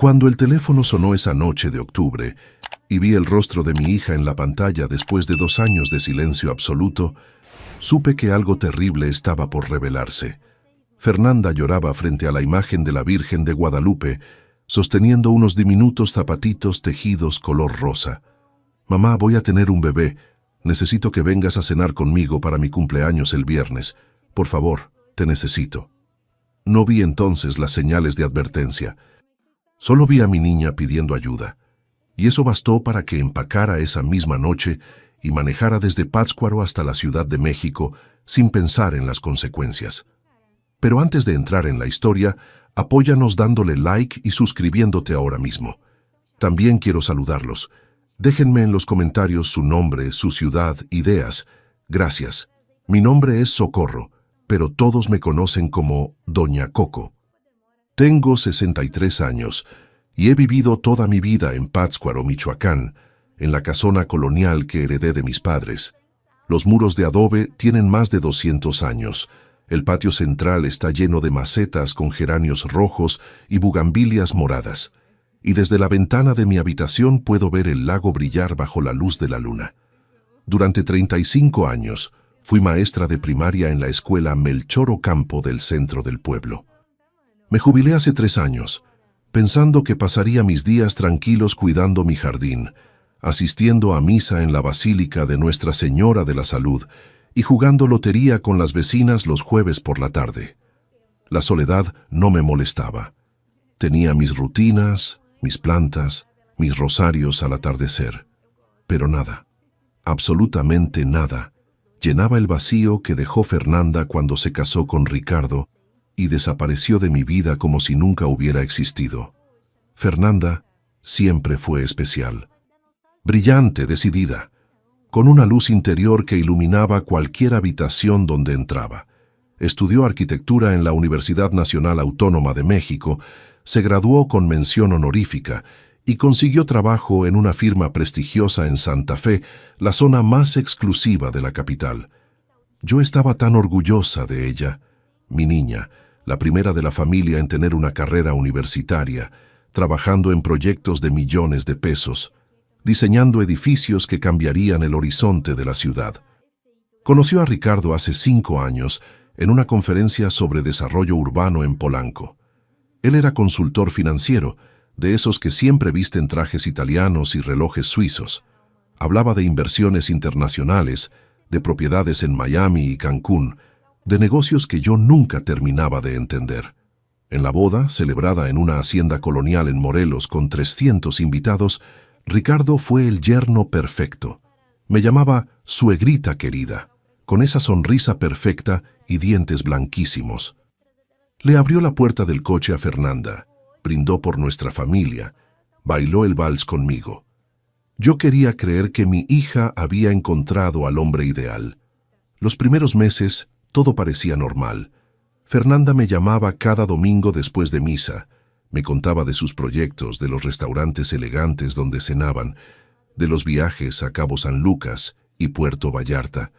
Cuando el teléfono sonó esa noche de octubre y vi el rostro de mi hija en la pantalla después de 2 años de silencio absoluto, supe que algo terrible estaba por revelarse. Fernanda lloraba frente a la imagen de la Virgen de Guadalupe, sosteniendo unos diminutos zapatitos tejidos color rosa. «Mamá, voy a tener un bebé. Necesito que vengas a cenar conmigo para mi cumpleaños el viernes. Por favor, te necesito». No vi entonces las señales de advertencia. Solo vi a mi niña pidiendo ayuda. Y eso bastó para que empacara esa misma noche y manejara desde Pátzcuaro hasta la Ciudad de México sin pensar en las consecuencias. Pero antes de entrar en la historia, apóyanos dándole like y suscribiéndote ahora mismo. También quiero saludarlos. Déjenme en los comentarios su nombre, su ciudad, ideas. Gracias. Mi nombre es Socorro, pero todos me conocen como Doña Coco. Tengo 63 años y he vivido toda mi vida en Pátzcuaro, Michoacán, en la casona colonial que heredé de mis padres. Los muros de adobe tienen más de 200 años. El patio central está lleno de macetas con geranios rojos y bugambilias moradas. Y desde la ventana de mi habitación puedo ver el lago brillar bajo la luz de la luna. Durante 35 años fui maestra de primaria en la escuela Melchor Ocampo del centro del pueblo. Me jubilé hace 3 años, pensando que pasaría mis días tranquilos cuidando mi jardín, asistiendo a misa en la Basílica de Nuestra Señora de la Salud y jugando lotería con las vecinas los jueves por la tarde. La soledad no me molestaba. Tenía mis rutinas, mis plantas, mis rosarios al atardecer. Pero nada, absolutamente nada, llenaba el vacío que dejó Fernanda cuando se casó con Ricardo y desapareció de mi vida como si nunca hubiera existido. Fernanda siempre fue especial. Brillante, decidida, con una luz interior que iluminaba cualquier habitación donde entraba. Estudió arquitectura en la Universidad Nacional Autónoma de México, se graduó con mención honorífica y consiguió trabajo en una firma prestigiosa en Santa Fe, la zona más exclusiva de la capital. Yo estaba tan orgullosa de ella, mi niña, la primera de la familia en tener una carrera universitaria, trabajando en proyectos de millones de pesos, diseñando edificios que cambiarían el horizonte de la ciudad. Conoció a Ricardo hace 5 años en una conferencia sobre desarrollo urbano en Polanco. Él era consultor financiero, de esos que siempre visten trajes italianos y relojes suizos. Hablaba de inversiones internacionales, de propiedades en Miami y Cancún, de negocios que yo nunca terminaba de entender. En la boda, celebrada en una hacienda colonial en Morelos con 300 invitados, Ricardo fue el yerno perfecto. Me llamaba suegrita querida, con esa sonrisa perfecta y dientes blanquísimos. Le abrió la puerta del coche a Fernanda, brindó por nuestra familia, bailó el vals conmigo. Yo quería creer que mi hija había encontrado al hombre ideal. Los primeros meses, todo parecía normal. Fernanda me llamaba cada domingo después de misa. Me contaba de sus proyectos, de los restaurantes elegantes donde cenaban, de los viajes a Cabo San Lucas y Puerto Vallarta.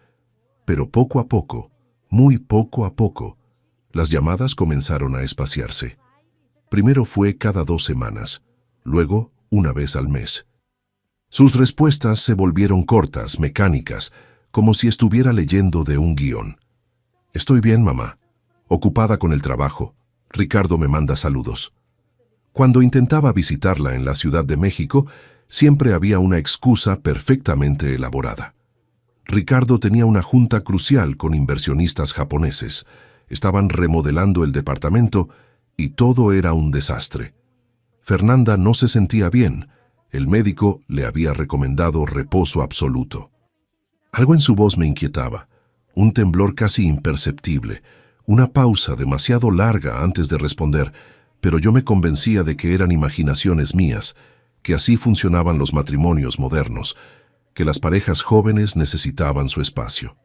Pero poco a poco, muy poco a poco, las llamadas comenzaron a espaciarse. Primero fue cada 2 semanas, luego una vez al mes. Sus respuestas se volvieron cortas, mecánicas, como si estuviera leyendo de un guión. «Estoy bien, mamá. Ocupada con el trabajo. Ricardo me manda saludos». Cuando intentaba visitarla en la Ciudad de México, siempre había una excusa perfectamente elaborada. Ricardo tenía una junta crucial con inversionistas japoneses. Estaban remodelando el departamento y todo era un desastre. Fernanda no se sentía bien. El médico le había recomendado reposo absoluto. Algo en su voz me inquietaba. Un temblor casi imperceptible. Una pausa demasiado larga antes de responder, pero yo me convencía de que eran imaginaciones mías, que así funcionaban los matrimonios modernos, que las parejas jóvenes necesitaban su espacio.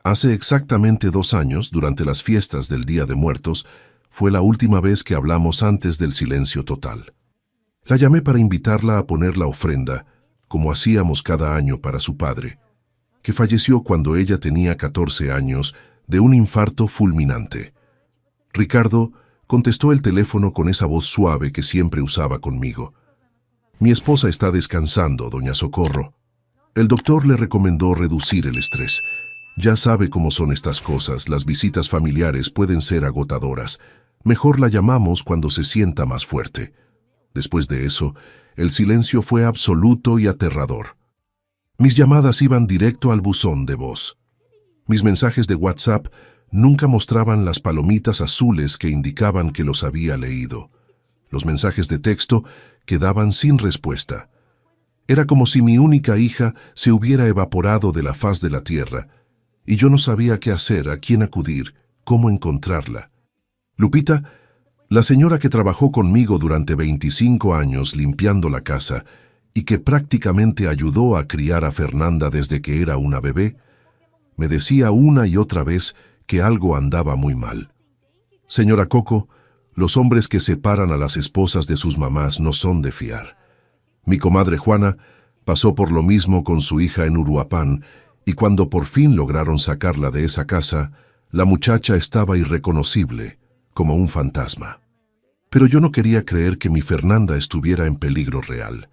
Hace exactamente 2 años, durante las fiestas del Día de Muertos, fue la última vez que hablamos antes del silencio total. La llamé para invitarla a poner la ofrenda, como hacíamos cada año para su padre, que falleció cuando ella tenía 14 años de un infarto fulminante. Ricardo, Contestó el teléfono con esa voz suave que siempre usaba conmigo. Mi esposa está descansando, doña Socorro. El doctor le recomendó reducir el estrés. Ya sabe cómo son estas cosas, las visitas familiares pueden ser agotadoras. Mejor la llamamos cuando se sienta más fuerte. Después de eso, el silencio fue absoluto y aterrador. Mis llamadas iban directo al buzón de voz. Mis mensajes de WhatsApp nunca mostraban las palomitas azules que indicaban que los había leído. Los mensajes de texto quedaban sin respuesta. Era como si mi única hija se hubiera evaporado de la faz de la tierra, y yo no sabía qué hacer, a quién acudir, cómo encontrarla. Lupita, la señora que trabajó conmigo durante 25 años limpiando la casa y que prácticamente ayudó a criar a Fernanda desde que era una bebé, me decía una y otra vez que algo andaba muy mal. Señora Coco, los hombres que separan a las esposas de sus mamás no son de fiar. Mi comadre Juana pasó por lo mismo con su hija en Uruapán, y cuando por fin lograron sacarla de esa casa, la muchacha estaba irreconocible, como un fantasma. Pero yo no quería creer que mi Fernanda estuviera en peligro real.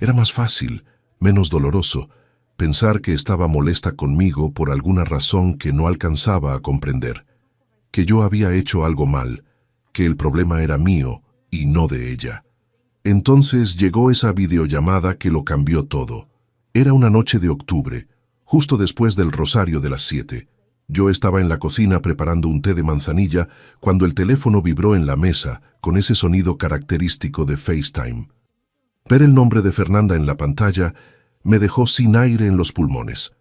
Era más fácil, menos doloroso, pensar que estaba molesta conmigo por alguna razón que no alcanzaba a comprender, que yo había hecho algo mal, que el problema era mío y no de ella. Entonces llegó esa videollamada que lo cambió todo. Era una noche de octubre, justo después del rosario de las 7. Yo estaba en la cocina preparando un té de manzanilla cuando el teléfono vibró en la mesa con ese sonido característico de FaceTime. Ver el nombre de Fernanda en la pantalla me dejó sin aire en los pulmones.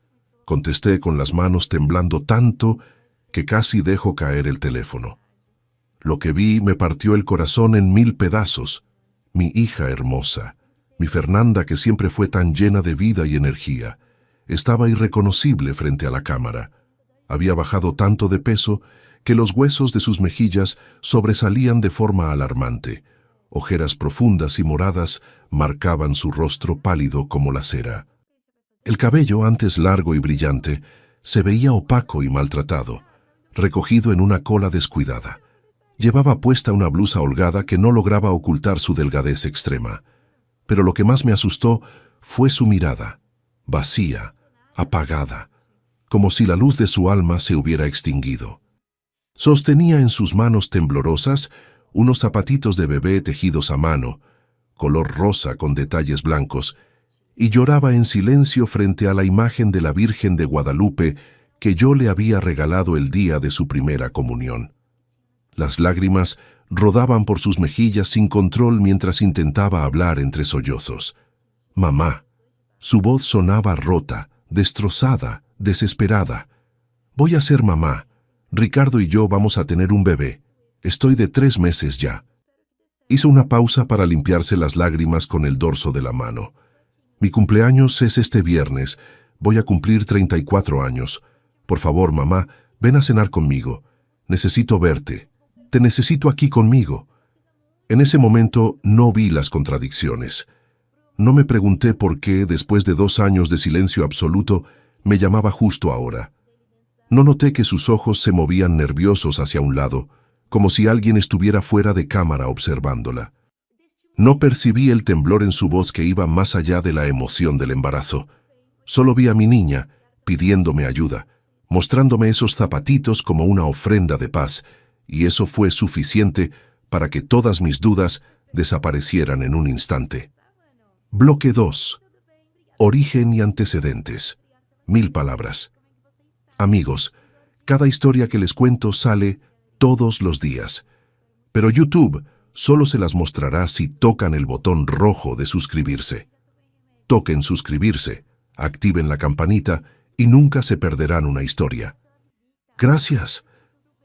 Contesté con las manos temblando tanto que casi dejo caer el teléfono. Lo que vi me partió el corazón en 1000 pedazos. Mi hija hermosa, mi Fernanda que siempre fue tan llena de vida y energía, estaba irreconocible frente a la cámara. Había bajado tanto de peso que los huesos de sus mejillas sobresalían de forma alarmante. Ojeras profundas y moradas marcaban su rostro pálido como la cera. El cabello, antes largo y brillante, se veía opaco y maltratado, recogido en una cola descuidada. Llevaba puesta una blusa holgada que no lograba ocultar su delgadez extrema. Pero lo que más me asustó fue su mirada, vacía, apagada, como si la luz de su alma se hubiera extinguido. Sostenía en sus manos temblorosas unos zapatitos de bebé tejidos a mano, color rosa con detalles blancos, y lloraba en silencio frente a la imagen de la Virgen de Guadalupe que yo le había regalado el día de su primera comunión. Las lágrimas rodaban por sus mejillas sin control mientras intentaba hablar entre sollozos. «Mamá». Su voz sonaba rota, destrozada, desesperada. «Voy a ser mamá. Ricardo y yo vamos a tener un bebé. Estoy de 3 meses ya». Hizo una pausa para limpiarse las lágrimas con el dorso de la mano. «Mi cumpleaños es este viernes. Voy a cumplir 34 años. Por favor, mamá, ven a cenar conmigo. Necesito verte. Te necesito aquí conmigo». En ese momento no vi las contradicciones. No me pregunté por qué, después de 2 años de silencio absoluto, me llamaba justo ahora. No noté que sus ojos se movían nerviosos hacia un lado, como si alguien estuviera fuera de cámara observándola. No percibí el temblor en su voz que iba más allá de la emoción del embarazo. Solo vi a mi niña pidiéndome ayuda, mostrándome esos zapatitos como una ofrenda de paz, y eso fue suficiente para que todas mis dudas desaparecieran en un instante. Bloque 2. Origen y antecedentes. 1000 palabras. Amigos, cada historia que les cuento sale todos los días, pero YouTube solo se las mostrará si tocan el botón rojo de suscribirse. Toquen suscribirse, activen la campanita y nunca se perderán una historia. Gracias.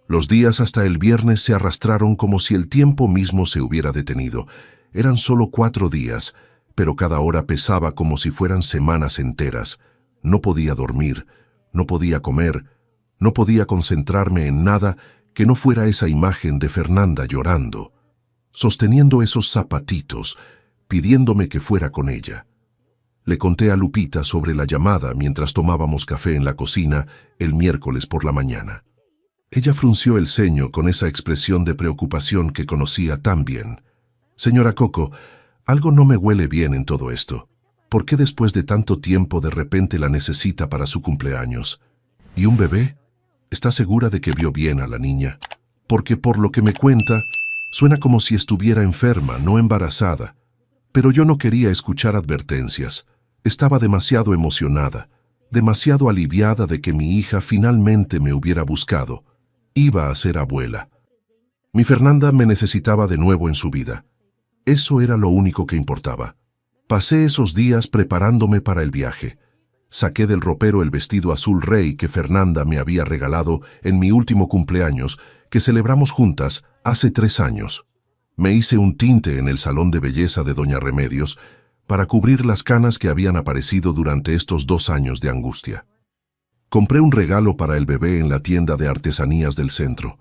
Los días hasta el viernes se arrastraron como si el tiempo mismo se hubiera detenido. Eran solo 4 días, pero cada hora pesaba como si fueran semanas enteras. No podía dormir, no podía comer, no podía concentrarme en nada que no fuera esa imagen de Fernanda llorando, sosteniendo esos zapatitos, pidiéndome que fuera con ella. Le conté a Lupita sobre la llamada mientras tomábamos café en la cocina el miércoles por la mañana. Ella frunció el ceño con esa expresión de preocupación que conocía tan bien. «Señora Coco, algo no me huele bien en todo esto. ¿Por qué después de tanto tiempo de repente la necesita para su cumpleaños? ¿Y un bebé? ¿Está segura de que vio bien a la niña? Porque por lo que me cuenta, suena como si estuviera enferma, no embarazada. Pero yo no quería escuchar advertencias. Estaba demasiado emocionada, demasiado aliviada de que mi hija finalmente me hubiera buscado. Iba a ser abuela. Mi Fernanda me necesitaba de nuevo en su vida. Eso era lo único que importaba. Pasé esos días preparándome para el viaje. Saqué del ropero el vestido azul rey que Fernanda me había regalado en mi último cumpleaños, que celebramos juntas hace 3 años. Me hice un tinte en el salón de belleza de Doña Remedios para cubrir las canas que habían aparecido durante estos 2 años de angustia. Compré un regalo para el bebé en la tienda de artesanías del centro,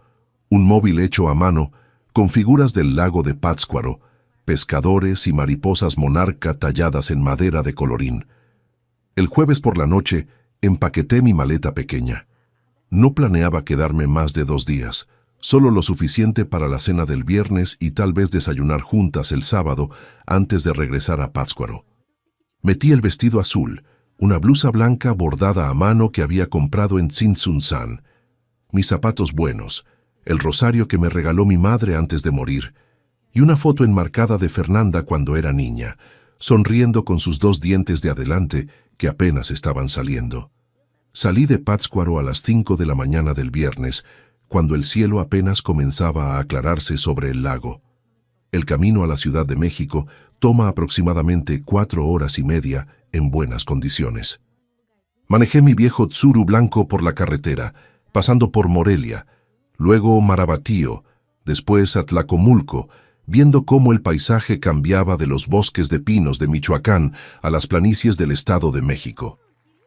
un móvil hecho a mano con figuras del lago de Pátzcuaro, pescadores y mariposas monarca talladas en madera de colorín. El jueves por la noche empaqueté mi maleta pequeña. No planeaba quedarme más de 2 días, solo lo suficiente para la cena del viernes y tal vez desayunar juntas el sábado antes de regresar a Pátzcuaro. Metí el vestido azul, una blusa blanca bordada a mano que había comprado en Tzintzuntzan, mis zapatos buenos, el rosario que me regaló mi madre antes de morir, y una foto enmarcada de Fernanda cuando era niña, sonriendo con sus 2 dientes de adelante que apenas estaban saliendo. Salí de Pátzcuaro a las 5 de la mañana del viernes, cuando el cielo apenas comenzaba a aclararse sobre el lago. El camino a la Ciudad de México toma aproximadamente 4 horas y media en buenas condiciones. Manejé mi viejo Tsuru blanco por la carretera, pasando por Morelia, luego Marabatío, después Atlacomulco, viendo cómo el paisaje cambiaba de los bosques de pinos de Michoacán a las planicies del Estado de México.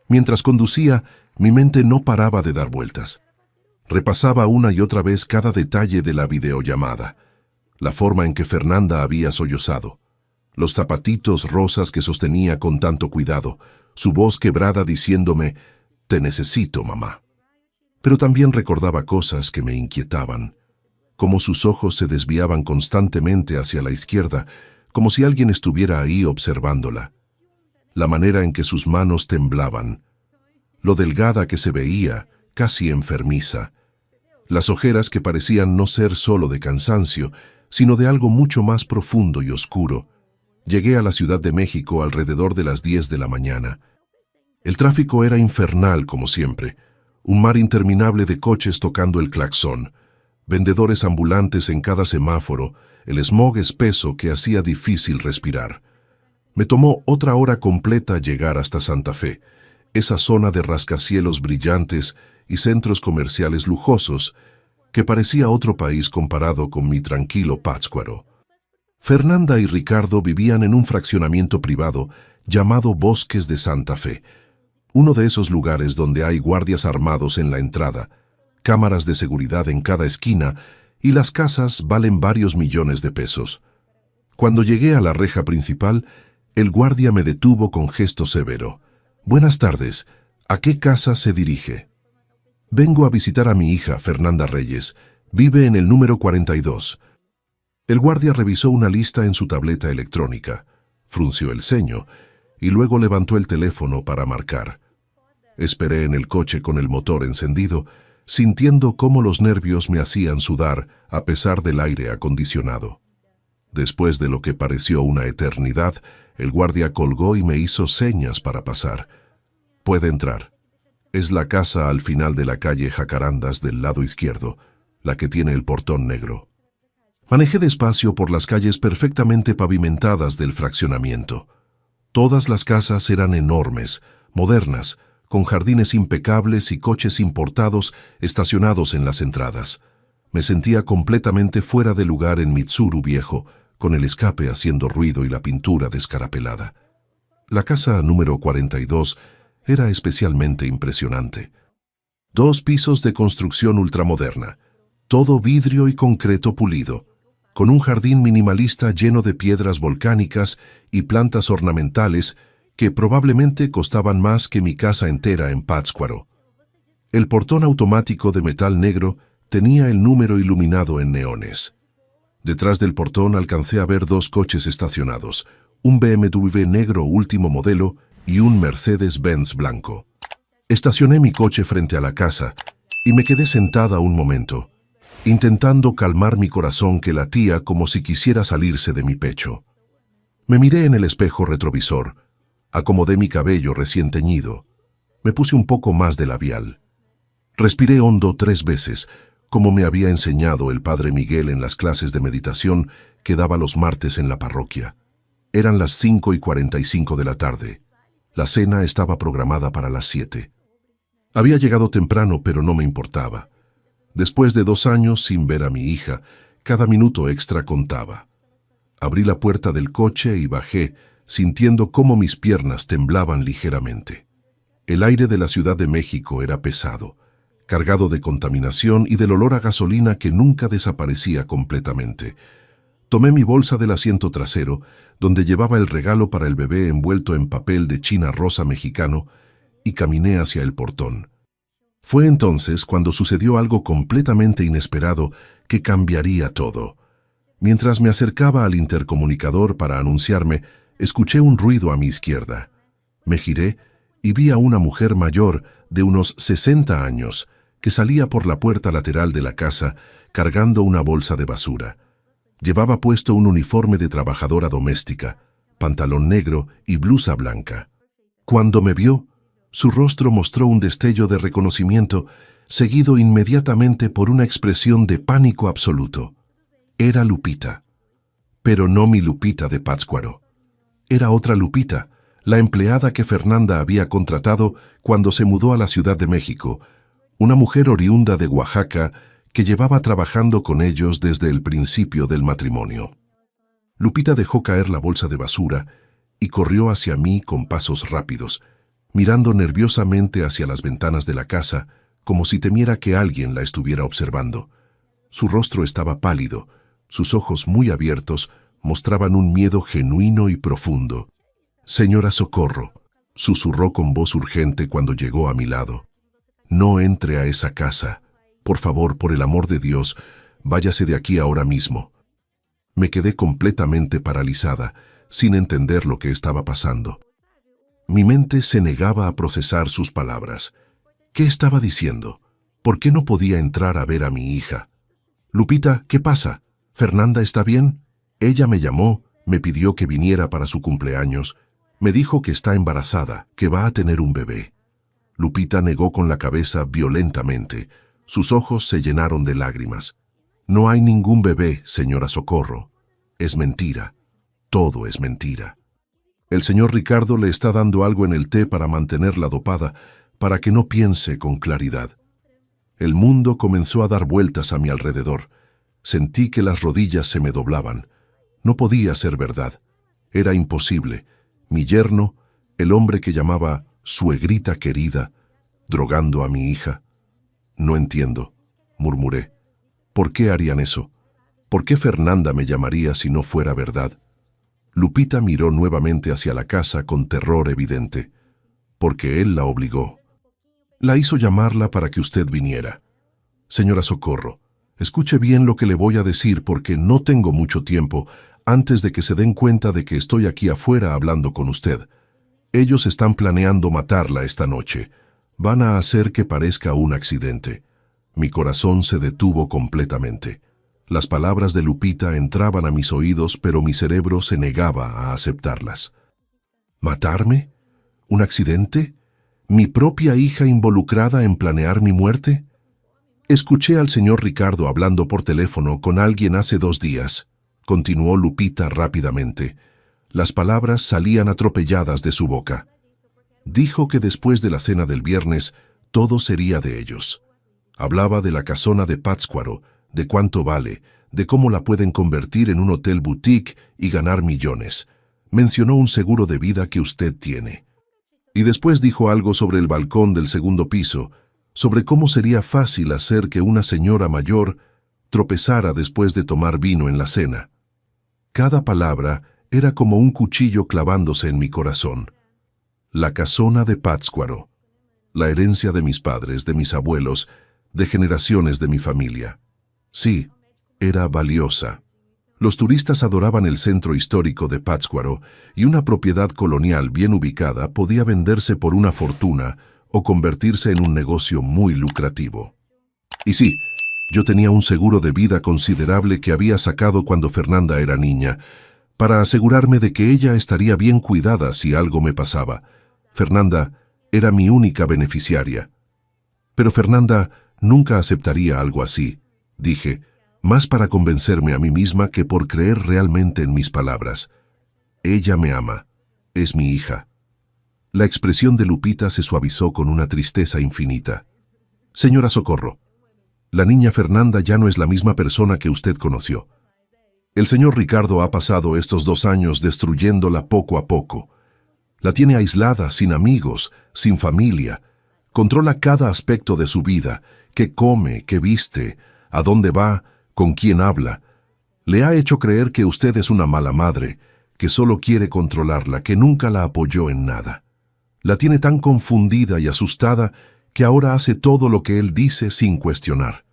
Mientras conducía, mi mente no paraba de dar vueltas. Repasaba una y otra vez cada detalle de la videollamada, la forma en que Fernanda había sollozado, los zapatitos rosas que sostenía con tanto cuidado, su voz quebrada diciéndome, «Te necesito, mamá». Pero también recordaba cosas que me inquietaban, como sus ojos se desviaban constantemente hacia la izquierda, como si alguien estuviera ahí observándola, la manera en que sus manos temblaban, lo delgada que se veía, casi enfermiza, las ojeras que parecían no ser solo de cansancio, sino de algo mucho más profundo y oscuro. Llegué a la Ciudad de México alrededor de las 10 de la mañana. El tráfico era infernal como siempre, un mar interminable de coches tocando el claxon, vendedores ambulantes en cada semáforo, el smog espeso que hacía difícil respirar. Me tomó otra hora completa llegar hasta Santa Fe, esa zona de rascacielos brillantes y centros comerciales lujosos que parecía otro país comparado con mi tranquilo Pátzcuaro. Fernanda y Ricardo vivían en un fraccionamiento privado llamado Bosques de Santa Fe, uno de esos lugares donde hay guardias armados en la entrada, cámaras de seguridad en cada esquina y las casas valen varios millones de pesos. Cuando llegué a la reja principal, el guardia me detuvo con gesto severo. «Buenas tardes. ¿A qué casa se dirige?» «Vengo a visitar a mi hija, Fernanda Reyes. Vive en el número 42». El guardia revisó una lista en su tableta electrónica, frunció el ceño y luego levantó el teléfono para marcar. Esperé en el coche con el motor encendido, sintiendo cómo los nervios me hacían sudar a pesar del aire acondicionado. Después de lo que pareció una eternidad, el guardia colgó y me hizo señas para pasar. «Puede entrar. Es la casa al final de la calle Jacarandas del lado izquierdo, la que tiene el portón negro». Manejé despacio por las calles perfectamente pavimentadas del fraccionamiento. Todas las casas eran enormes, modernas, con jardines impecables y coches importados estacionados en las entradas. Me sentía completamente fuera de lugar en mi Tsuru viejo, con el escape haciendo ruido y la pintura descarapelada. La casa número 42 era especialmente impresionante. 2 pisos de construcción ultramoderna, todo vidrio y concreto pulido, con un jardín minimalista lleno de piedras volcánicas y plantas ornamentales que probablemente costaban más que mi casa entera en Pátzcuaro. El portón automático de metal negro Tenía el número iluminado en neones. Detrás del portón alcancé a ver 2 coches estacionados, un BMW negro último modelo y un Mercedes-Benz blanco. Estacioné mi coche frente a la casa y me quedé sentada un momento, intentando calmar mi corazón que latía como si quisiera salirse de mi pecho. Me miré en el espejo retrovisor, acomodé mi cabello recién teñido, me puse un poco más de labial. Respiré hondo 3 veces, como me había enseñado el padre Miguel en las clases de meditación que daba los martes en la parroquia. Eran las 5:45 de la tarde. La cena estaba programada para las 7. Había llegado temprano, pero no me importaba. Después de 2 años sin ver a mi hija, cada minuto extra contaba. Abrí la puerta del coche y bajé, sintiendo cómo mis piernas temblaban ligeramente. El aire de la Ciudad de México era pesado, cargado de contaminación y del olor a gasolina que nunca desaparecía completamente. Tomé mi bolsa del asiento trasero, donde llevaba el regalo para el bebé envuelto en papel de china rosa mexicano, y caminé hacia el portón. Fue entonces cuando sucedió algo completamente inesperado que cambiaría todo. Mientras me acercaba al intercomunicador para anunciarme, escuché un ruido a mi izquierda. Me giré y vi a una mujer mayor de unos 60 años que salía por la puerta lateral de la casa cargando una bolsa de basura. Llevaba puesto un uniforme de trabajadora doméstica, pantalón negro y blusa blanca. Cuando me vio, su rostro mostró un destello de reconocimiento, seguido inmediatamente por una expresión de pánico absoluto. Era Lupita. Pero no mi Lupita de Pátzcuaro. Era otra Lupita, la empleada que Fernanda había contratado cuando se mudó a la Ciudad de México, una mujer oriunda de Oaxaca que llevaba trabajando con ellos desde el principio del matrimonio. Lupita dejó caer la bolsa de basura y corrió hacia mí con pasos rápidos, mirando nerviosamente hacia las ventanas de la casa, como si temiera que alguien la estuviera observando. Su rostro estaba pálido, sus ojos muy abiertos mostraban un miedo genuino y profundo. «Señora Socorro», susurró con voz urgente cuando llegó a mi lado. «No entre a esa casa. Por favor, por el amor de Dios, váyase de aquí ahora mismo». Me quedé completamente paralizada, sin entender lo que estaba pasando. Mi mente se negaba a procesar sus palabras. ¿Qué estaba diciendo? ¿Por qué no podía entrar a ver a mi hija? «Lupita, ¿qué pasa? ¿Fernanda está bien? Ella me llamó, me pidió que viniera para su cumpleaños. Me dijo que está embarazada, que va a tener un bebé». Lupita negó con la cabeza violentamente. Sus ojos se llenaron de lágrimas. «No hay ningún bebé, señora Socorro. Es mentira. Todo es mentira. El señor Ricardo le está dando algo en el té para mantenerla dopada, para que no piense con claridad». El mundo comenzó a dar vueltas a mi alrededor. Sentí que las rodillas se me doblaban. No podía ser verdad. Era imposible. Mi yerno, el hombre que llamaba suegrita querida, drogando a mi hija. «No entiendo», murmuré. «¿Por qué harían eso? ¿Por qué Fernanda me llamaría si no fuera verdad?» Lupita miró nuevamente hacia la casa con terror evidente. «Porque él la obligó. La hizo llamarla para que usted viniera. Señora Socorro, escuche bien lo que le voy a decir porque no tengo mucho tiempo antes de que se den cuenta de que estoy aquí afuera hablando con usted. Ellos están planeando matarla esta noche. Van a hacer que parezca un accidente». Mi corazón se detuvo completamente. Las palabras de Lupita entraban a mis oídos, pero mi cerebro se negaba a aceptarlas. ¿Matarme? ¿Un accidente? ¿Mi propia hija involucrada en planear mi muerte? Escuché al señor Ricardo hablando por teléfono con alguien hace 2 días, continuó Lupita rápidamente. Las palabras salían atropelladas de su boca. Dijo que después de la cena del viernes, todo sería de ellos. Hablaba de la casona de Pátzcuaro, de cuánto vale, de cómo la pueden convertir en un hotel boutique y ganar millones. Mencionó un seguro de vida que usted tiene. Y después dijo algo sobre el balcón del 2º piso, sobre cómo sería fácil hacer que una señora mayor tropezara después de tomar vino en la cena. Cada palabra era como un cuchillo clavándose en mi corazón. La casona de Pátzcuaro, la herencia de mis padres, de mis abuelos, de generaciones de mi familia. Sí, era valiosa. Los turistas adoraban el centro histórico de Pátzcuaro y una propiedad colonial bien ubicada podía venderse por una fortuna o convertirse en un negocio muy lucrativo. Y sí, yo tenía un seguro de vida considerable que había sacado cuando Fernanda era niña, para asegurarme de que ella estaría bien cuidada si algo me pasaba. Fernanda era mi única beneficiaria. Pero Fernanda nunca aceptaría algo así, dije, más para convencerme a mí misma que por creer realmente en mis palabras. Ella me ama, es mi hija. La expresión de Lupita se suavizó con una tristeza infinita. Señora Socorro, la niña Fernanda ya no es la misma persona que usted conoció. El señor Ricardo ha pasado estos 2 años destruyéndola poco a poco. La tiene aislada, sin amigos, sin familia. Controla cada aspecto de su vida, qué come, qué viste, a dónde va, con quién habla. Le ha hecho creer que usted es una mala madre, que solo quiere controlarla, que nunca la apoyó en nada. La tiene tan confundida y asustada que ahora hace todo lo que él dice sin cuestionar.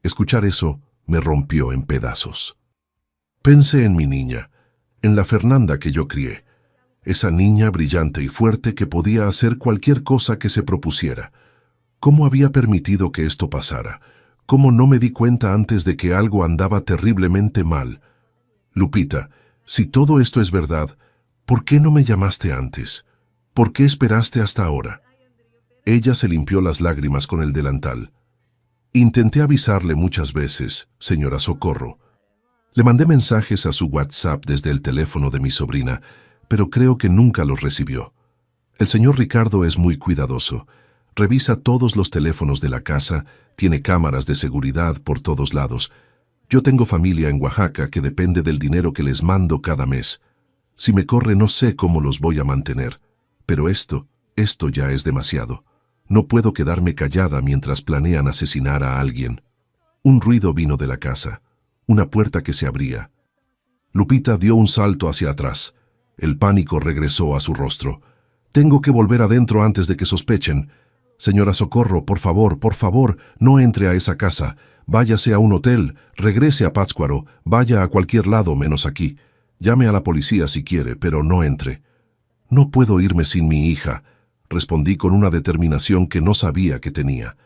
Escuchar eso me rompió en pedazos. Pensé en mi niña, en la Fernanda que yo crié, esa niña brillante y fuerte que podía hacer cualquier cosa que se propusiera. ¿Cómo había permitido que esto pasara? ¿Cómo no me di cuenta antes de que algo andaba terriblemente mal? Lupita, si todo esto es verdad, ¿por qué no me llamaste antes? ¿Por qué esperaste hasta ahora? Ella se limpió las lágrimas con el delantal. Intenté avisarle muchas veces, señora Socorro. Le mandé mensajes a su WhatsApp desde el teléfono de mi sobrina, pero creo que nunca los recibió. El señor Ricardo es muy cuidadoso. Revisa todos los teléfonos de la casa, tiene cámaras de seguridad por todos lados. Yo tengo familia en Oaxaca que depende del dinero que les mando cada mes. Si me corre no sé cómo los voy a mantener. Pero esto ya es demasiado. No puedo quedarme callada mientras planean asesinar a alguien. Un ruido vino de la casa. Una puerta que se abría. Lupita dio un salto hacia atrás. El pánico regresó a su rostro. Tengo que volver adentro antes de que sospechen. Señora Socorro, por favor, no entre a esa casa. Váyase a un hotel, regrese a Pátzcuaro, vaya a cualquier lado menos aquí. Llame a la policía si quiere, pero no entre. No puedo irme sin mi hija, respondí con una determinación que no sabía que tenía.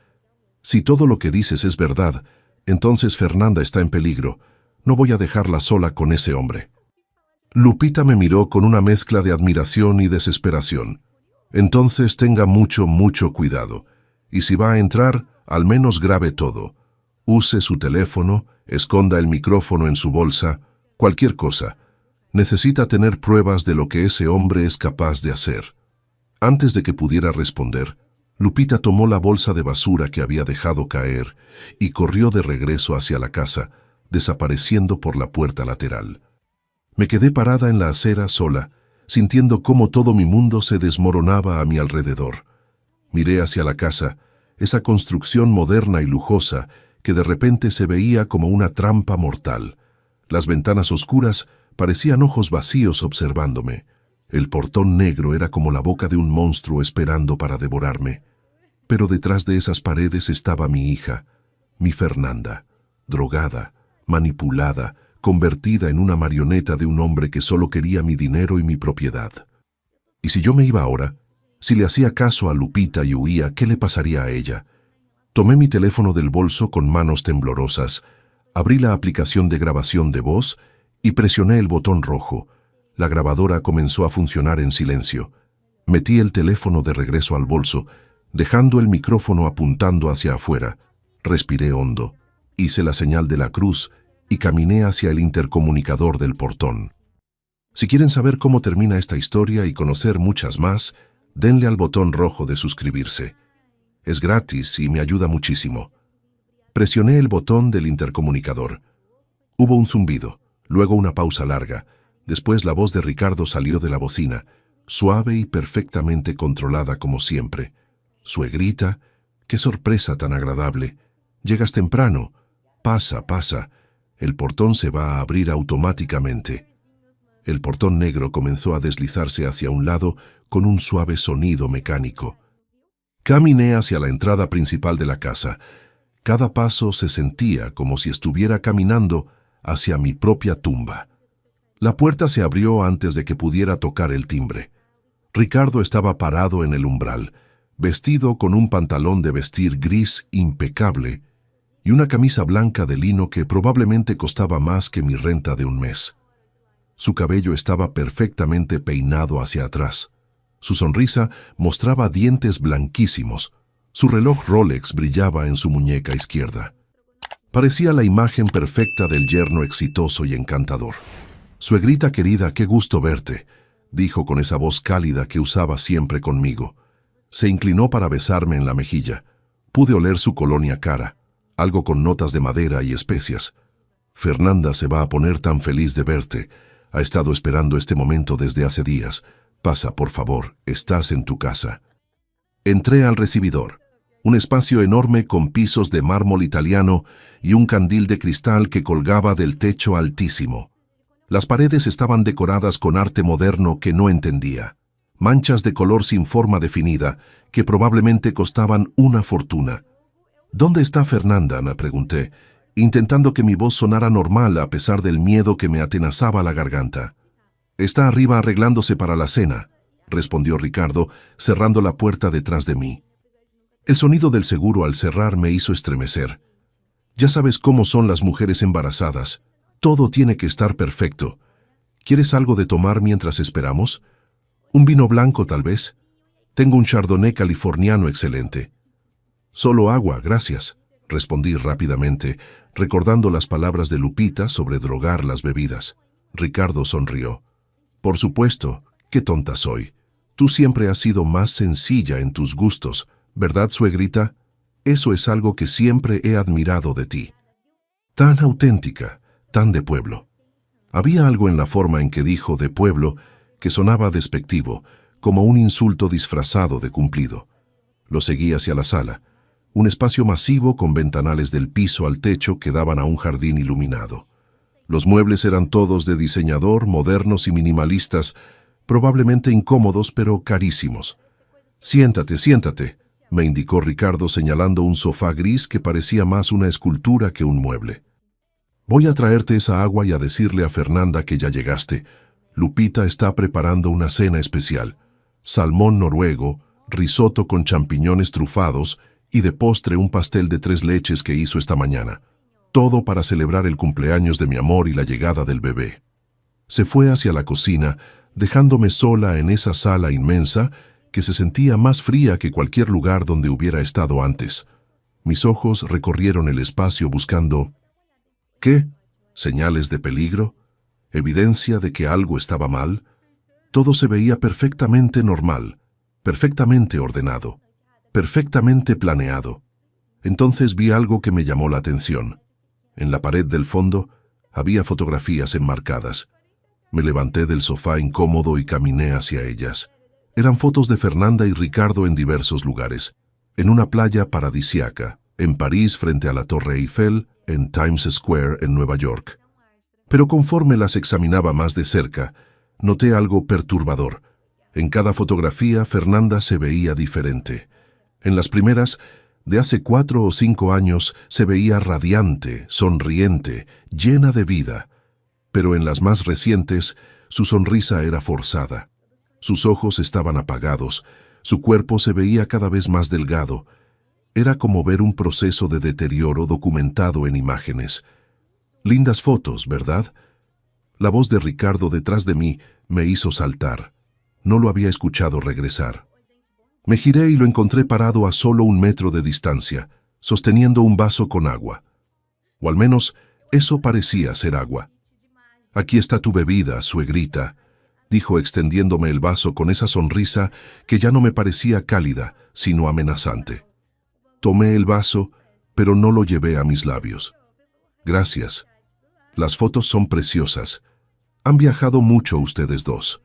Si todo lo que dices es verdad, entonces Fernanda está en peligro. No voy a dejarla sola con ese hombre. Lupita me miró con una mezcla de admiración y desesperación. Entonces tenga mucho cuidado. Y si va a entrar, al menos grabe todo. Use su teléfono, esconda el micrófono en su bolsa, cualquier cosa. Necesita tener pruebas de lo que ese hombre es capaz de hacer. Antes de que pudiera responder, Lupita tomó la bolsa de basura que había dejado caer y corrió de regreso hacia la casa, desapareciendo por la puerta lateral. Me quedé parada en la acera sola, sintiendo cómo todo mi mundo se desmoronaba a mi alrededor. Miré hacia la casa, esa construcción moderna y lujosa que de repente se veía como una trampa mortal. Las ventanas oscuras parecían ojos vacíos observándome. El portón negro era como la boca de un monstruo esperando para devorarme. Pero detrás de esas paredes estaba mi hija, mi Fernanda, drogada, manipulada, convertida en una marioneta de un hombre que solo quería mi dinero y mi propiedad. Y si yo me iba ahora, si le hacía caso a Lupita y huía, ¿qué le pasaría a ella? Tomé mi teléfono del bolso con manos temblorosas, abrí la aplicación de grabación de voz y presioné el botón rojo. La grabadora comenzó a funcionar en silencio. Metí el teléfono de regreso al bolso, dejando el micrófono apuntando hacia afuera. Respiré hondo, hice la señal de la cruz y caminé hacia el intercomunicador del portón. Si quieren saber cómo termina esta historia y conocer muchas más, denle al botón rojo de suscribirse. Es gratis y me ayuda muchísimo. Presioné el botón del intercomunicador. Hubo un zumbido, luego una pausa larga. Después la voz de Ricardo salió de la bocina, suave y perfectamente controlada como siempre. Suegrita, qué sorpresa tan agradable. Llegas temprano. Pasa, pasa. El portón se va a abrir automáticamente. El portón negro comenzó a deslizarse hacia un lado con un suave sonido mecánico. Caminé hacia la entrada principal de la casa. Cada paso se sentía como si estuviera caminando hacia mi propia tumba. La puerta se abrió antes de que pudiera tocar el timbre. Ricardo estaba parado en el umbral, vestido con un pantalón de vestir gris impecable y una camisa blanca de lino que probablemente costaba más que mi renta de un mes. Su cabello estaba perfectamente peinado hacia atrás. Su sonrisa mostraba dientes blanquísimos. Su reloj Rolex brillaba en su muñeca izquierda. Parecía la imagen perfecta del yerno exitoso y encantador. «Suegrita querida, qué gusto verte», dijo con esa voz cálida que usaba siempre conmigo. Se inclinó para besarme en la mejilla. Pude oler su colonia cara, algo con notas de madera y especias. «Fernanda se va a poner tan feliz de verte. Ha estado esperando este momento desde hace días. Pasa, por favor, estás en tu casa». Entré al recibidor, un espacio enorme con pisos de mármol italiano y un candil de cristal que colgaba del techo altísimo. Las paredes estaban decoradas con arte moderno que no entendía. Manchas de color sin forma definida, que probablemente costaban una fortuna. «¿Dónde está Fernanda?», me pregunté, intentando que mi voz sonara normal a pesar del miedo que me atenazaba la garganta. «Está arriba arreglándose para la cena», respondió Ricardo, cerrando la puerta detrás de mí. El sonido del seguro al cerrar me hizo estremecer. Ya sabes cómo son las mujeres embarazadas. Todo tiene que estar perfecto. ¿Quieres algo de tomar mientras esperamos? ¿Un vino blanco, tal vez? Tengo un chardonnay californiano excelente. «Solo agua, gracias», respondí rápidamente, recordando las palabras de Lupita sobre drogar las bebidas. Ricardo sonrió. «Por supuesto, qué tonta soy. Tú siempre has sido más sencilla en tus gustos, ¿verdad, suegrita? Eso es algo que siempre he admirado de ti. Tan auténtica, tan de pueblo». Había algo en la forma en que dijo «de pueblo» que sonaba despectivo, como un insulto disfrazado de cumplido. Lo seguí hacia la sala, un espacio masivo con ventanales del piso al techo que daban a un jardín iluminado. Los muebles eran todos de diseñador, modernos y minimalistas, probablemente incómodos pero carísimos. «Siéntate, siéntate», me indicó Ricardo señalando un sofá gris que parecía más una escultura que un mueble. «Voy a traerte esa agua y a decirle a Fernanda que ya llegaste. Lupita está preparando una cena especial. Salmón noruego, risotto con champiñones trufados y de postre un pastel de 3 leches que hizo esta mañana. Todo para celebrar el cumpleaños de mi amor y la llegada del bebé». Se fue hacia la cocina, dejándome sola en esa sala inmensa que se sentía más fría que cualquier lugar donde hubiera estado antes. Mis ojos recorrieron el espacio buscando... ¿Qué? ¿Señales de peligro? ¿Evidencia de que algo estaba mal? Todo se veía perfectamente normal, perfectamente ordenado, perfectamente planeado. Entonces vi algo que me llamó la atención. En la pared del fondo había fotografías enmarcadas. Me levanté del sofá incómodo y caminé hacia ellas. Eran fotos de Fernanda y Ricardo en diversos lugares. En una playa paradisiaca, en París frente a la Torre Eiffel, en Times Square en Nueva York. Pero conforme las examinaba más de cerca, noté algo perturbador. En cada fotografía Fernanda se veía diferente. En las primeras, de hace 4 o 5 años, se veía radiante, sonriente, llena de vida. Pero en las más recientes, su sonrisa era forzada. Sus ojos estaban apagados, su cuerpo se veía cada vez más delgado. Era como ver un proceso de deterioro documentado en imágenes. Lindas fotos, ¿verdad? La voz de Ricardo detrás de mí me hizo saltar. No lo había escuchado regresar. Me giré y lo encontré parado a solo 1 metro de distancia, sosteniendo un vaso con agua. O al menos, eso parecía ser agua. «Aquí está tu bebida, suegrita», dijo extendiéndome el vaso con esa sonrisa que ya no me parecía cálida, sino amenazante. Tomé el vaso, pero no lo llevé a mis labios. «Gracias. Las fotos son preciosas. Han viajado mucho ustedes dos».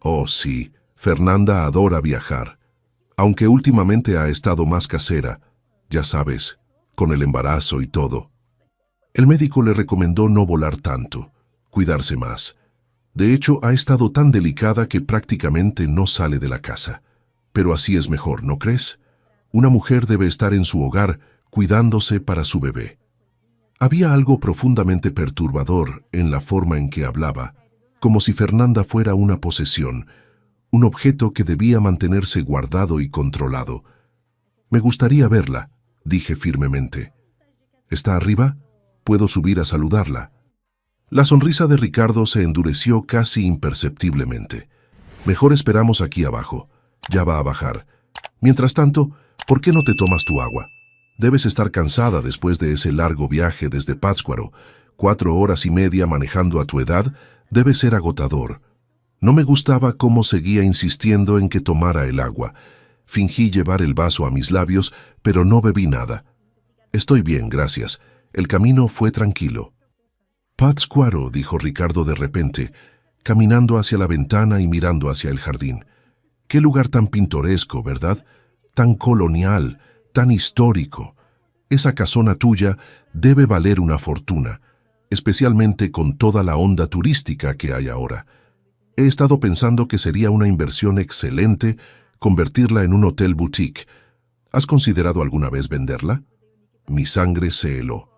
«Oh, sí, Fernanda adora viajar. Aunque últimamente ha estado más casera, ya sabes, con el embarazo y todo. El médico le recomendó no volar tanto, cuidarse más. De hecho, ha estado tan delicada que prácticamente no sale de la casa. Pero así es mejor, ¿no crees? Una mujer debe estar en su hogar cuidándose para su bebé. Había algo profundamente perturbador en la forma en que hablaba, como si Fernanda fuera una posesión, un objeto que debía mantenerse guardado y controlado. «Me gustaría verla», dije firmemente. «¿Está arriba? Puedo subir a saludarla». La sonrisa de Ricardo se endureció casi imperceptiblemente. «Mejor esperamos aquí abajo. Ya va a bajar. Mientras tanto, ¿por qué no te tomas tu agua? Debes estar cansada después de ese largo viaje desde Pátzcuaro. 4 horas y media manejando a tu edad debe ser agotador». No me gustaba cómo seguía insistiendo en que tomara el agua. Fingí llevar el vaso a mis labios, pero no bebí nada. «Estoy bien, gracias. El camino fue tranquilo». «Pátzcuaro», dijo Ricardo de repente, caminando hacia la ventana y mirando hacia el jardín. «Qué lugar tan pintoresco, ¿verdad? Tan colonial, tan histórico. Esa casona tuya debe valer una fortuna, especialmente con toda la onda turística que hay ahora. He estado pensando que sería una inversión excelente convertirla en un hotel boutique. ¿Has considerado alguna vez venderla?» Mi sangre se heló.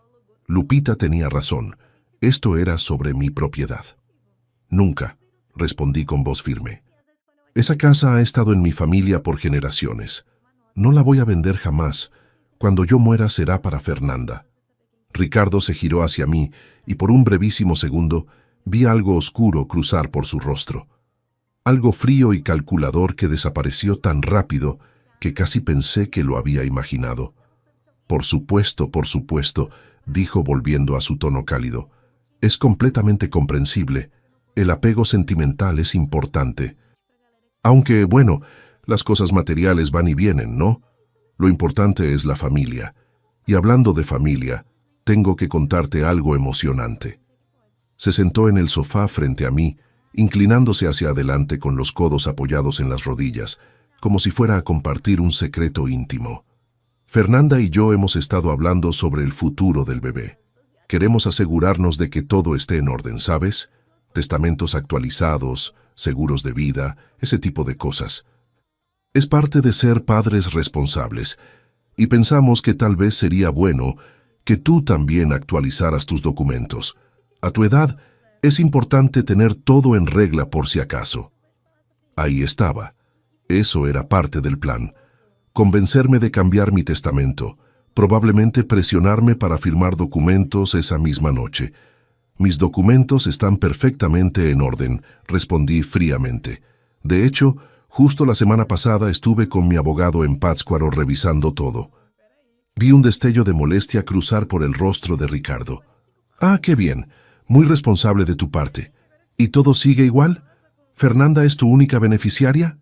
Lupita tenía razón. Esto era sobre mi propiedad. «Nunca», respondí con voz firme. «Esa casa ha estado en mi familia por generaciones. No la voy a vender jamás. Cuando yo muera será para Fernanda». Ricardo se giró hacia mí y por un brevísimo segundo vi algo oscuro cruzar por su rostro. Algo frío y calculador que desapareció tan rápido que casi pensé que lo había imaginado. Por supuesto», dijo volviendo a su tono cálido. «Es completamente comprensible. El apego sentimental es importante. Aunque, bueno, las cosas materiales van y vienen, ¿no? Lo importante es la familia. Y hablando de familia, tengo que contarte algo emocionante». Se sentó en el sofá frente a mí, inclinándose hacia adelante con los codos apoyados en las rodillas, como si fuera a compartir un secreto íntimo. «Fernanda y yo hemos estado hablando sobre el futuro del bebé. Queremos asegurarnos de que todo esté en orden, ¿sabes? Testamentos actualizados, seguros de vida, ese tipo de cosas. Es parte de ser padres responsables, y pensamos que tal vez sería bueno que tú también actualizaras tus documentos. A tu edad, es importante tener todo en regla por si acaso». Ahí estaba. Eso era parte del plan. Convencerme de cambiar mi testamento, probablemente presionarme para firmar documentos esa misma noche. «Mis documentos están perfectamente en orden», respondí fríamente. «De hecho, justo la semana pasada estuve con mi abogado en Pátzcuaro revisando todo». Vi un destello de molestia cruzar por el rostro de Ricardo. «Ah, qué bien. Muy responsable de tu parte. ¿Y todo sigue igual? ¿Fernanda es tu única beneficiaria?»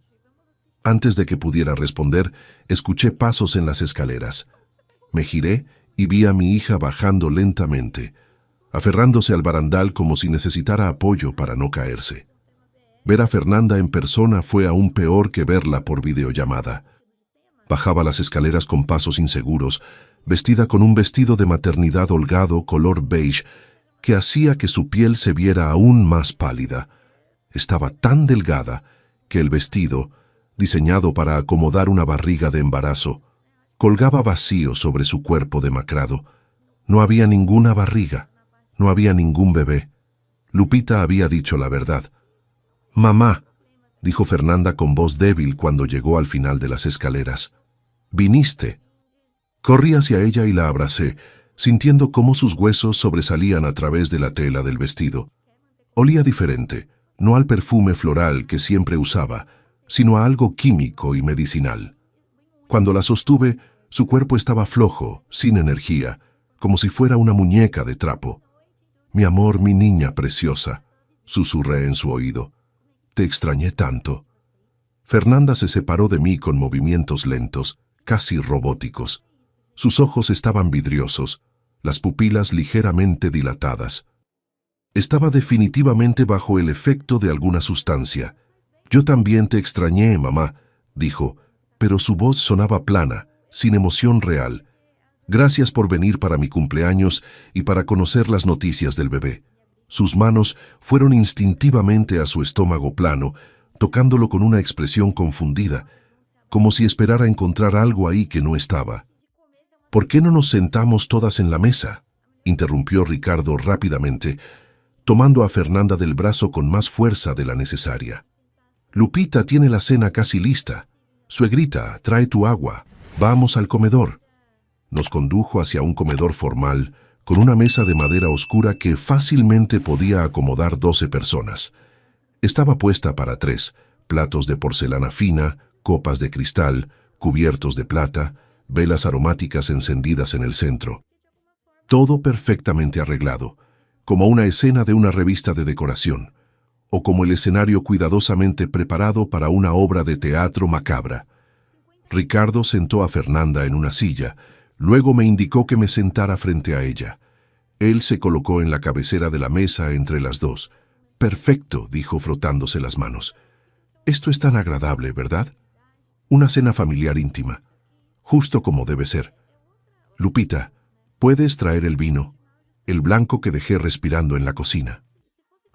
Antes de que pudiera responder, escuché pasos en las escaleras. Me giré y vi a mi hija bajando lentamente, aferrándose al barandal como si necesitara apoyo para no caerse. Ver a Fernanda en persona fue aún peor que verla por videollamada. Bajaba las escaleras con pasos inseguros, vestida con un vestido de maternidad holgado color beige que hacía que su piel se viera aún más pálida. Estaba tan delgada que el vestido, diseñado para acomodar una barriga de embarazo, colgaba vacío sobre su cuerpo demacrado. No había ninguna barriga, no había ningún bebé. Lupita había dicho la verdad. «Mamá», dijo Fernanda con voz débil cuando llegó al final de las escaleras. «¿Viniste?» Corrí hacia ella y la abracé, sintiendo cómo sus huesos sobresalían a través de la tela del vestido. Olía diferente, no al perfume floral que siempre usaba, sino a algo químico y medicinal. Cuando la sostuve, su cuerpo estaba flojo, sin energía, como si fuera una muñeca de trapo. «Mi amor, mi niña preciosa», susurré en su oído. «Te extrañé tanto». Fernanda se separó de mí con movimientos lentos, casi robóticos. Sus ojos estaban vidriosos, las pupilas ligeramente dilatadas. Estaba definitivamente bajo el efecto de alguna sustancia. «Yo también te extrañé, mamá», dijo, pero su voz sonaba plana, sin emoción real. «Gracias por venir para mi cumpleaños y para conocer las noticias del bebé». Sus manos fueron instintivamente a su estómago plano, tocándolo con una expresión confundida, como si esperara encontrar algo ahí que no estaba. ¿Por qué no nos sentamos todas en la mesa?, interrumpió Ricardo rápidamente, tomando a Fernanda del brazo con más fuerza de la necesaria. Lupita tiene la cena casi lista. Suegrita, trae tu agua. Vamos al comedor. Nos condujo hacia un comedor formal, con una mesa de madera oscura que fácilmente podía acomodar 12 personas. Estaba puesta para 3, platos de porcelana fina, copas de cristal, cubiertos de plata, velas aromáticas encendidas en el centro. Todo perfectamente arreglado, como una escena de una revista de decoración, o como el escenario cuidadosamente preparado para una obra de teatro macabra. Ricardo sentó a Fernanda en una silla, luego me indicó que me sentara frente a ella. Él se colocó en la cabecera de la mesa entre las dos. «Perfecto», dijo frotándose las manos. «Esto es tan agradable, ¿verdad? Una cena familiar íntima, justo como debe ser. Lupita, ¿puedes traer el vino? El blanco que dejé respirando en la cocina».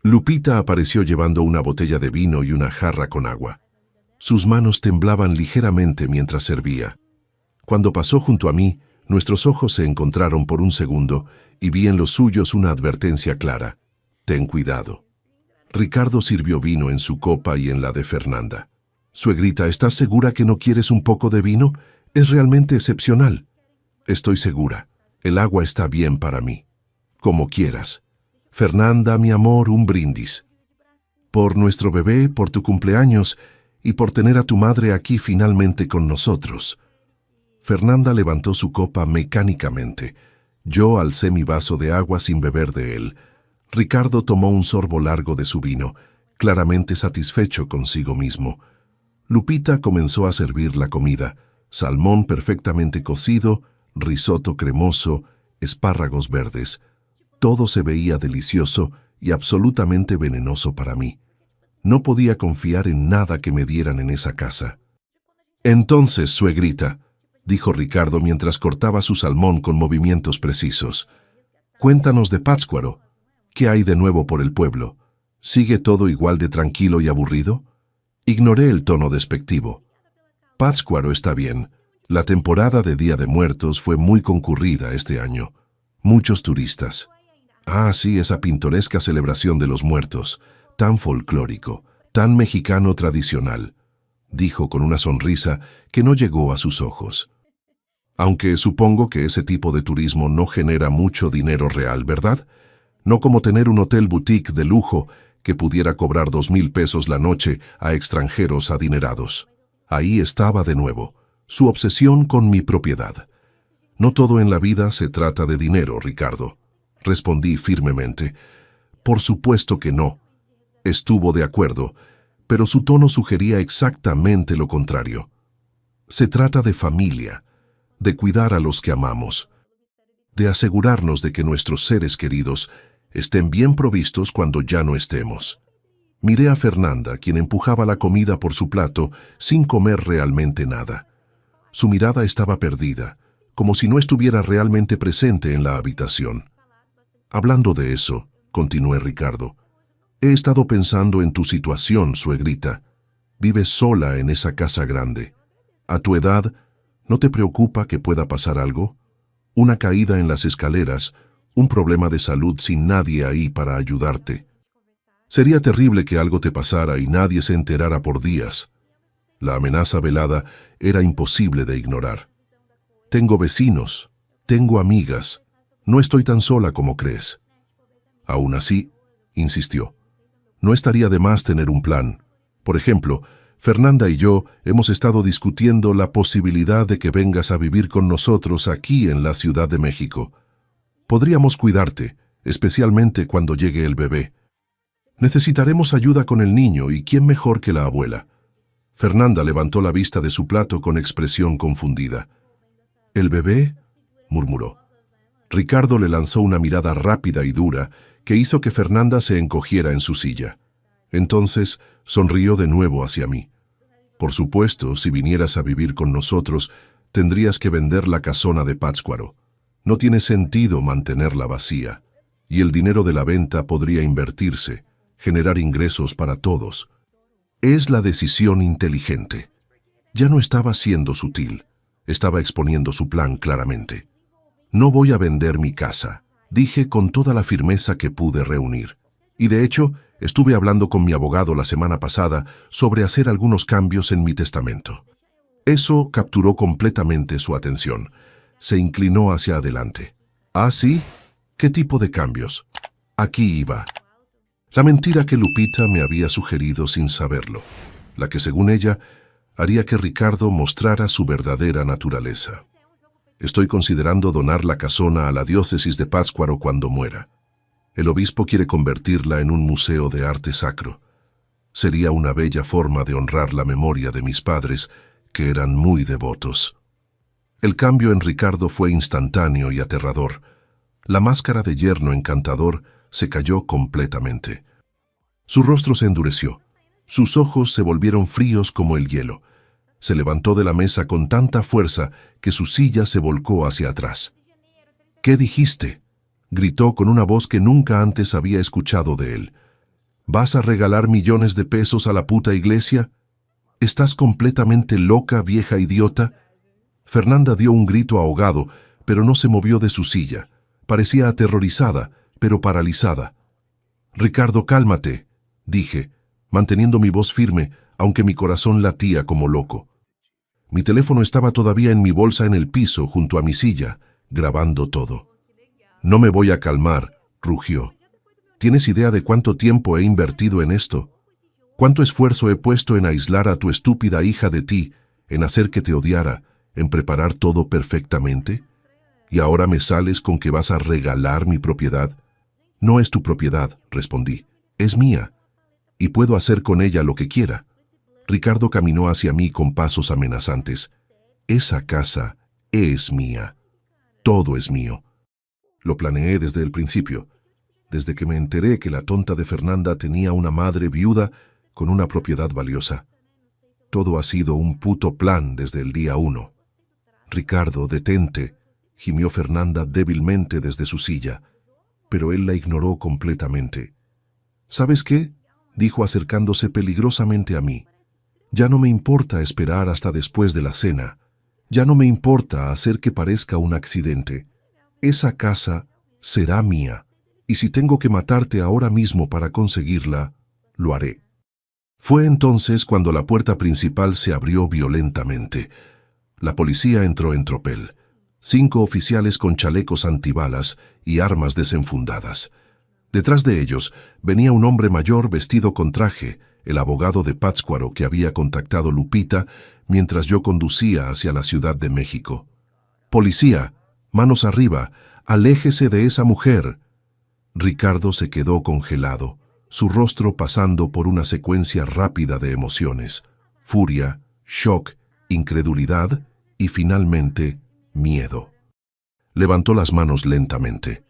Lupita apareció llevando una botella de vino y una jarra con agua. Sus manos temblaban ligeramente mientras servía. Cuando pasó junto a mí, nuestros ojos se encontraron por un segundo y vi en los suyos una advertencia clara. «Ten cuidado». Ricardo sirvió vino en su copa y en la de Fernanda. «Suegrita, ¿estás segura que no quieres un poco de vino? Es realmente excepcional». «Estoy segura. El agua está bien para mí». «Como quieras». «Fernanda, mi amor, un brindis. Por nuestro bebé, por tu cumpleaños y por tener a tu madre aquí finalmente con nosotros». Fernanda levantó su copa mecánicamente. Yo alcé mi vaso de agua sin beber de él. Ricardo tomó un sorbo largo de su vino, claramente satisfecho consigo mismo. Lupita comenzó a servir la comida: salmón perfectamente cocido, risotto cremoso, espárragos verdes. Todo se veía delicioso y absolutamente venenoso para mí. No podía confiar en nada que me dieran en esa casa. «Entonces, suegrita», dijo Ricardo mientras cortaba su salmón con movimientos precisos, «cuéntanos de Pátzcuaro. ¿Qué hay de nuevo por el pueblo? ¿Sigue todo igual de tranquilo y aburrido?» Ignoré el tono despectivo. «Pátzcuaro está bien. La temporada de Día de Muertos fue muy concurrida este año. Muchos turistas». «Ah, sí, esa pintoresca celebración de los muertos, tan folclórico, tan mexicano tradicional», dijo con una sonrisa que no llegó a sus ojos. «Aunque supongo que ese tipo de turismo no genera mucho dinero real, ¿verdad? No como tener un hotel boutique de lujo que pudiera cobrar 2,000 pesos la noche a extranjeros adinerados». Ahí estaba de nuevo, su obsesión con mi propiedad. «No todo en la vida se trata de dinero, Ricardo», respondí firmemente. «Por supuesto que no». Estuvo de acuerdo, pero su tono sugería exactamente lo contrario. «Se trata de familia, de cuidar a los que amamos, de asegurarnos de que nuestros seres queridos estén bien provistos cuando ya no estemos». Miré a Fernanda, quien empujaba la comida por su plato sin comer realmente nada. Su mirada estaba perdida, como si no estuviera realmente presente en la habitación. «Hablando de eso», continué Ricardo, «he estado pensando en tu situación, suegrita. Vives sola en esa casa grande. A tu edad, ¿no te preocupa que pueda pasar algo? Una caída en las escaleras, un problema de salud sin nadie ahí para ayudarte. Sería terrible que algo te pasara y nadie se enterara por días». La amenaza velada era imposible de ignorar. «Tengo vecinos, tengo amigas. No estoy tan sola como crees». «Aún así», insistió, «no estaría de más tener un plan. Por ejemplo, Fernanda y yo hemos estado discutiendo la posibilidad de que vengas a vivir con nosotros aquí en la Ciudad de México. Podríamos cuidarte, especialmente cuando llegue el bebé. Necesitaremos ayuda con el niño, y ¿quién mejor que la abuela?». Fernanda levantó la vista de su plato con expresión confundida. «¿El bebé?», murmuró. Ricardo le lanzó una mirada rápida y dura que hizo que Fernanda se encogiera en su silla. Entonces sonrió de nuevo hacia mí. «Por supuesto, si vinieras a vivir con nosotros, tendrías que vender la casona de Pátzcuaro. No tiene sentido mantenerla vacía, y el dinero de la venta podría invertirse, generar ingresos para todos. Es la decisión inteligente». Ya no estaba siendo sutil. Estaba exponiendo su plan claramente. No voy a vender mi casa, dije con toda la firmeza que pude reunir. Y de hecho, estuve hablando con mi abogado la semana pasada sobre hacer algunos cambios en mi testamento. Eso capturó completamente su atención. Se inclinó hacia adelante. ¿Ah, sí? ¿Qué tipo de cambios? Aquí iba. La mentira que Lupita me había sugerido sin saberlo. La que, según ella, haría que Ricardo mostrara su verdadera naturaleza. Estoy considerando donar la casona a la diócesis de Pátzcuaro cuando muera. El obispo quiere convertirla en un museo de arte sacro. Sería una bella forma de honrar la memoria de mis padres, que eran muy devotos. El cambio en Ricardo fue instantáneo y aterrador. La máscara de yerno encantador se cayó completamente. Su rostro se endureció. Sus ojos se volvieron fríos como el hielo. Se levantó de la mesa con tanta fuerza que su silla se volcó hacia atrás. «¿Qué dijiste?», gritó con una voz que nunca antes había escuchado de él. «¿Vas a regalar millones de pesos a la puta iglesia? ¿Estás completamente loca, vieja idiota?». Fernanda dio un grito ahogado, pero no se movió de su silla. Parecía aterrorizada, pero paralizada. «Ricardo, cálmate», dije, manteniendo mi voz firme, aunque mi corazón latía como loco. Mi teléfono estaba todavía en mi bolsa en el piso, junto a mi silla, grabando todo. «No me voy a calmar», rugió. «¿Tienes idea de cuánto tiempo he invertido en esto? ¿Cuánto esfuerzo he puesto en aislar a tu estúpida hija de ti, en hacer que te odiara, en preparar todo perfectamente? ¿Y ahora me sales con que vas a regalar mi propiedad?». «No es tu propiedad», respondí. «Es mía. Y puedo hacer con ella lo que quiera». Ricardo caminó hacia mí con pasos amenazantes. «Esa casa es mía. Todo es mío. Lo planeé desde el principio, desde que me enteré que la tonta de Fernanda tenía una madre viuda con una propiedad valiosa. Todo ha sido un puto plan desde el día 1. «Ricardo, detente», gimió Fernanda débilmente desde su silla, pero él la ignoró completamente. «¿Sabes qué?», dijo acercándose peligrosamente a mí. «Ya no me importa esperar hasta después de la cena. Ya no me importa hacer que parezca un accidente. Esa casa será mía, y si tengo que matarte ahora mismo para conseguirla, lo haré». Fue entonces cuando la puerta principal se abrió violentamente. La policía entró en tropel. 5 oficiales con chalecos antibalas y armas desenfundadas. Detrás de ellos venía un hombre mayor vestido con traje, el abogado de Pátzcuaro que había contactado Lupita mientras yo conducía hacia la Ciudad de México. «Policía, manos arriba, aléjese de esa mujer». Ricardo se quedó congelado, su rostro pasando por una secuencia rápida de emociones: furia, shock, incredulidad y finalmente miedo. Levantó las manos lentamente.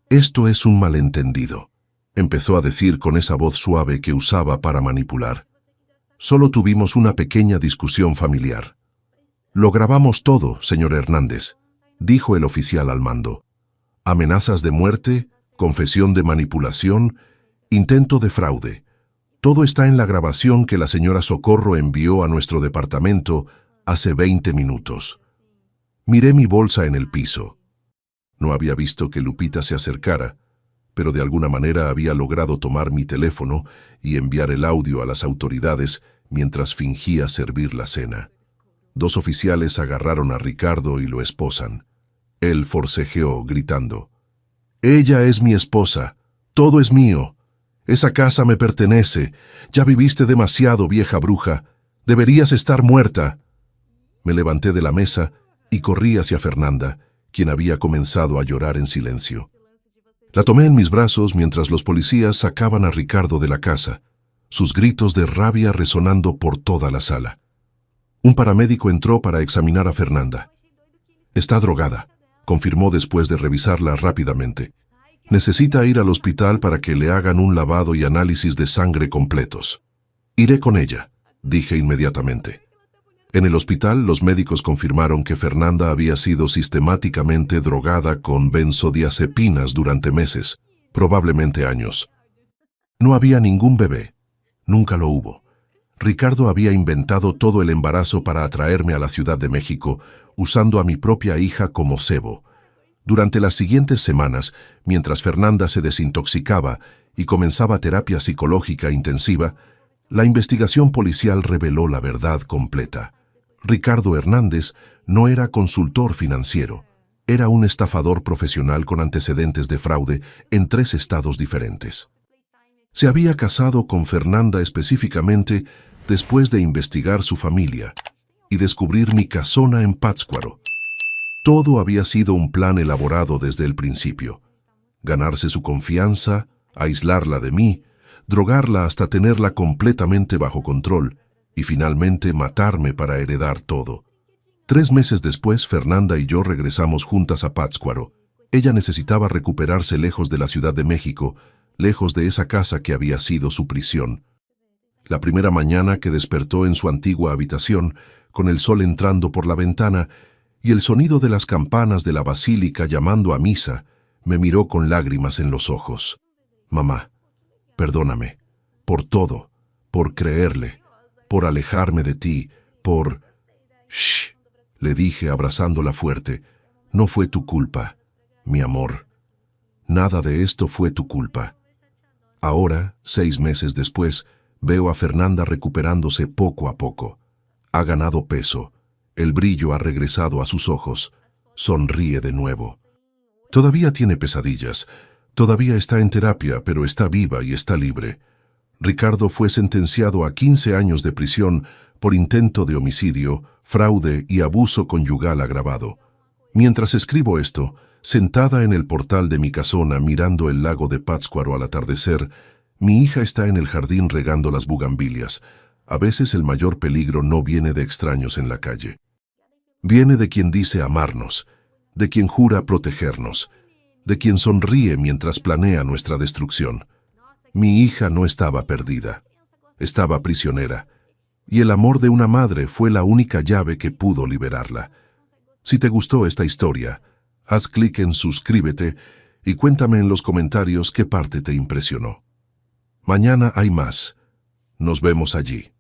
«Esto es un malentendido», empezó a decir con esa voz suave que usaba para manipular. «Solo tuvimos una pequeña discusión familiar». «Lo grabamos todo, señor Hernández», dijo el oficial al mando. «Amenazas de muerte, confesión de manipulación, intento de fraude. Todo está en la grabación que la señora Socorro envió a nuestro departamento hace 20 minutos». Miré mi bolsa en el piso. No había visto que Lupita se acercara, pero de alguna manera había logrado tomar mi teléfono y enviar el audio a las autoridades mientras fingía servir la cena. 2 oficiales agarraron a Ricardo y lo esposan. Él forcejeó, gritando: «Ella es mi esposa. Todo es mío. Esa casa me pertenece. Ya viviste demasiado, vieja bruja. Deberías estar muerta». Me levanté de la mesa y corrí hacia Fernanda, quien había comenzado a llorar en silencio. La tomé en mis brazos mientras los policías sacaban a Ricardo de la casa, sus gritos de rabia resonando por toda la sala. Un paramédico entró para examinar a Fernanda. «Está drogada», confirmó después de revisarla rápidamente. «Necesita ir al hospital para que le hagan un lavado y análisis de sangre completos». «Iré con ella», dije inmediatamente. En el hospital, los médicos confirmaron que Fernanda había sido sistemáticamente drogada con benzodiazepinas durante meses, probablemente años. No había ningún bebé. Nunca lo hubo. Ricardo había inventado todo el embarazo para atraerme a la Ciudad de México, usando a mi propia hija como cebo. Durante las siguientes semanas, mientras Fernanda se desintoxicaba y comenzaba terapia psicológica intensiva, la investigación policial reveló la verdad completa. Ricardo Hernández no era consultor financiero, era un estafador profesional con antecedentes de fraude en 3 estados diferentes. Se había casado con Fernanda específicamente después de investigar su familia y descubrir mi casona en Pátzcuaro. Todo había sido un plan elaborado desde el principio. Ganarse su confianza, aislarla de mí, drogarla hasta tenerla completamente bajo control y finalmente matarme para heredar todo. 3 meses después, Fernanda y yo regresamos juntas a Pátzcuaro. Ella necesitaba recuperarse lejos de la Ciudad de México, lejos de esa casa que había sido su prisión. La primera mañana que despertó en su antigua habitación, con el sol entrando por la ventana y el sonido de las campanas de la basílica llamando a misa, me miró con lágrimas en los ojos. «Mamá, perdóname, por todo, por creerle, por alejarme de ti, por...» «Shh», le dije abrazándola fuerte, «no fue tu culpa, mi amor. Nada de esto fue tu culpa». Ahora, 6 meses después, veo a Fernanda recuperándose poco a poco. Ha ganado peso, el brillo ha regresado a sus ojos, sonríe de nuevo. Todavía tiene pesadillas, todavía está en terapia, pero está viva y está libre. Ricardo fue sentenciado a 15 años de prisión por intento de homicidio, fraude y abuso conyugal agravado. Mientras escribo esto, sentada en el portal de mi casona mirando el lago de Pátzcuaro al atardecer, mi hija está en el jardín regando las bugambilias. A veces el mayor peligro no viene de extraños en la calle. Viene de quien dice amarnos, de quien jura protegernos, de quien sonríe mientras planea nuestra destrucción. Mi hija no estaba perdida, estaba prisionera, y el amor de una madre fue la única llave que pudo liberarla. Si te gustó esta historia, haz clic en suscríbete y cuéntame en los comentarios qué parte te impresionó. Mañana hay más. Nos vemos allí.